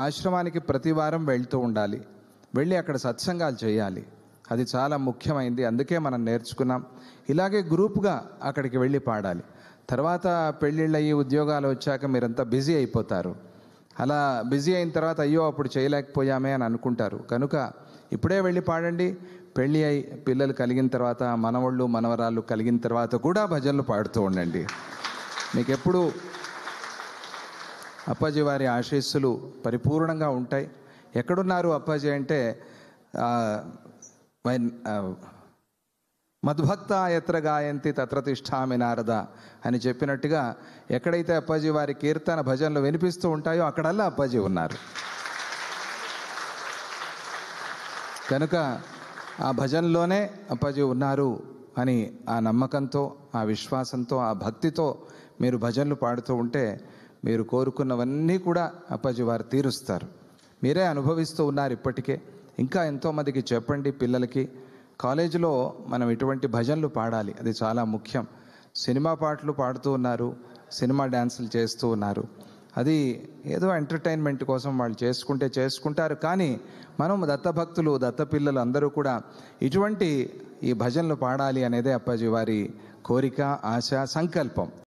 ఆశ్రమానికి ప్రతి వారం వెళ్తూ ఉండాలి. వెళ్ళి అక్కడ సత్సంగాలు చేయాలి. అది చాలా ముఖ్యమైంది. అందుకే మనం నేర్చుకున్నాం. ఇలాగే గ్రూప్గా అక్కడికి వెళ్ళి పాడాలి. తర్వాత పెళ్ళిళ్ళయి ఉద్యోగాలు వచ్చాక మీరంతా బిజీ అయిపోతారు. అలా బిజీ అయిన తర్వాత అయ్యో అప్పుడు చేయలేకపోయామే అని అనుకుంటారు. కనుక ఇప్పుడే వెళ్ళి పాడండి. పెళ్ళి అయి పిల్లలు కలిగిన తర్వాత, మనవళ్ళు మనవరాళ్ళు కలిగిన తర్వాత కూడా భజనలు పాడుతూ ఉండండి. మీకు ఎప్పుడు అప్పాజీ వారి ఆశీస్సులు పరిపూర్ణంగా ఉంటాయి. ఎక్కడున్నారు అప్పాజీ అంటే మద్భక్త ఎత్ర గాయంతి తత్ర తిష్ఠామి నారద అని చెప్పినట్టుగా ఎక్కడైతే అప్పాజీ వారి కీర్తన భజనలు వినిపిస్తూ ఉంటాయో అక్కడల్లా అప్పాజీ ఉన్నారు. కనుక ఆ భజనలోనే అప్పాజీ ఉన్నారు అని ఆ నమ్మకంతో, ఆ విశ్వాసంతో, ఆ భక్తితో మీరు భజనలు పాడుతూ ఉంటే మీరు కోరుకున్నవన్నీ కూడా అప్పాజీ వారు తీరుస్తారు. మీరే అనుభవిస్తూ ఉన్నారు ఇప్పటికే. ఇంకా ఎంతోమందికి చెప్పండి. పిల్లలకి కాలేజీలో మనం ఇటువంటి భజనలు పాడాలి. అది చాలా ముఖ్యం. సినిమా పాటలు పాడుతూ ఉన్నారు, సినిమా డ్యాన్సులు చేస్తూ ఉన్నారు. అది ఏదో ఎంటర్టైన్మెంట్ కోసం వాళ్ళు చేసుకుంటారు. కానీ మనం దత్తభక్తులు, దత్తపిల్లలు అందరూ కూడా ఇటువంటి ఈ భజనలు పాడాలి అనేదే అప్పాజీ వారి కోరిక, ఆశ, సంకల్పం.